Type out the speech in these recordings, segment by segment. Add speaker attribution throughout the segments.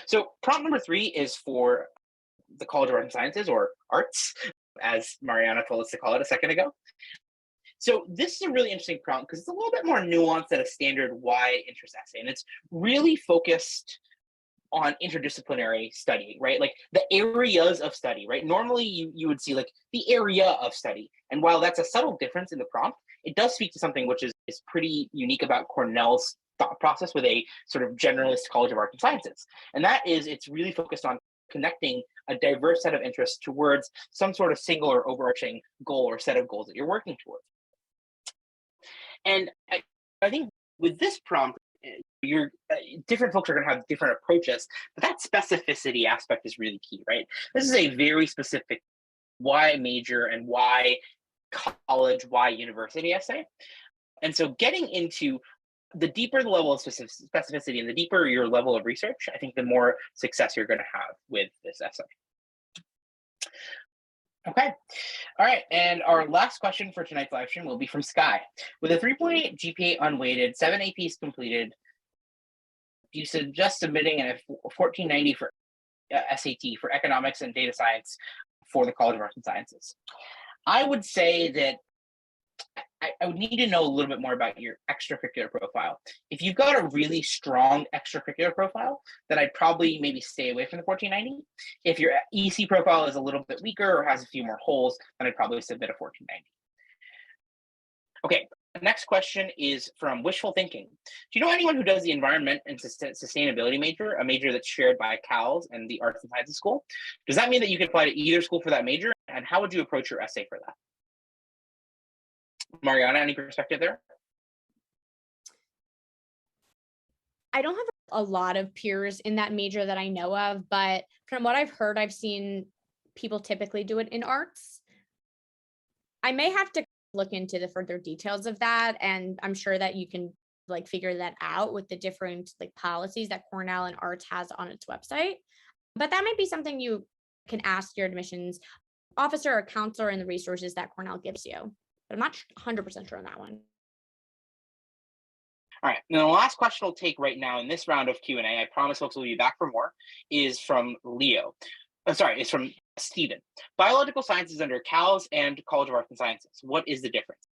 Speaker 1: So prompt number 3 is for the College of Arts and Sciences, or arts, as Mariana told us to call it a second ago. So this is a really interesting prompt because it's a little bit more nuanced than a standard why interest essay, and it's really focused on interdisciplinary study, right? Like the areas of study, right? Normally you would see like the area of study. And while that's a subtle difference in the prompt, it does speak to something which is pretty unique about Cornell's thought process with a sort of generalist College of Arts and Sciences. And that is it's really focused on connecting a diverse set of interests towards some sort of single or overarching goal or set of goals that you're working towards. And I think with this prompt, you're different folks are going to have different approaches, but that specificity aspect is really key, right? This is a very specific why major and why college, why university essay. And so getting into the deeper the level of specificity and the deeper your level of research, I think the more success you're going to have with this essay. Okay. All right. And our last question for tonight's live stream will be from Sky. With a 3.8 GPA unweighted, 7 APs completed, do you suggest submitting a 1490 for SAT for economics and data science for the College of Arts and Sciences? I would say that I would need to know a little bit more about your extracurricular profile. If you've got a really strong extracurricular profile, then I'd probably maybe stay away from the 1490. If your EC profile is a little bit weaker or has a few more holes, then I'd probably submit a 1490. Okay, the next question is from Wishful Thinking. Do you know anyone who does the environment and sustainability major, a major that's shared by CALS and the Arts and Sciences School? Does that mean that you can apply to either school for that major? And how would you approach your essay for that? Mariana, any perspective there?
Speaker 2: I don't have a lot of peers in that major that I know of, but from what I've heard, I've seen people typically do it in arts. I may have to look into the further details of that, and I'm sure that you can like figure that out with the different like policies that Cornell and Arts has on its website. But that might be something you can ask your admissions officer or counselor and the resources that Cornell gives you. But I'm not 100% sure on that one.
Speaker 1: All right, now the last question we'll take right now in this round of Q&A, I promise folks will be back for more, is from Leo. It's from Stephen. Biological sciences under CALS and College of Arts and Sciences. What is the difference?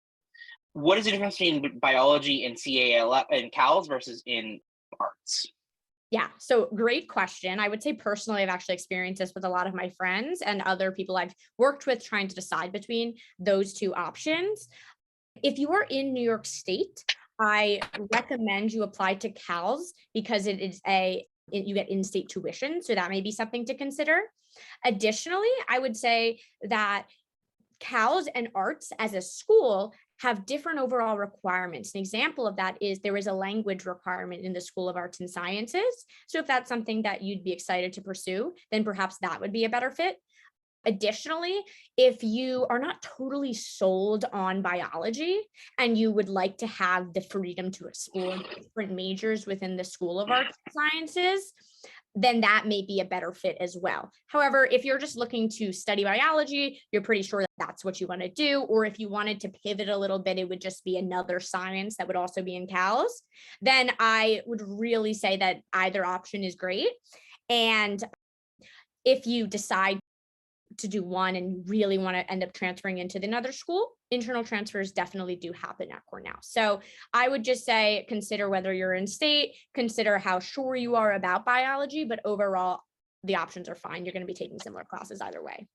Speaker 1: What is the difference between biology in CAL and CALS versus in arts?
Speaker 2: Yeah, so great question. I would say personally, I've actually experienced this with a lot of my friends and other people I've worked with trying to decide between those two options. If you are in New York State, I recommend you apply to CALS because it is you get in-state tuition. So that may be something to consider. Additionally, I would say that CALS and Arts as a school have different overall requirements. An example of that is there is a language requirement in the School of Arts and Sciences. So if that's something that you'd be excited to pursue, then perhaps that would be a better fit. Additionally, if you are not totally sold on biology and you would like to have the freedom to explore different majors within the School of Arts and Sciences, then that may be a better fit as well. However, if you're just looking to study biology, you're pretty sure that that's what you want to do. Or if you wanted to pivot a little bit, it would just be another science that would also be in CALS. Then I would really say that either option is great. And if you decide to do one and really want to end up transferring into another school, internal transfers definitely do happen at Cornell. So I would just say, consider whether you're in state, consider how sure you are about biology, but overall, the options are fine. You're going to be taking similar classes either way.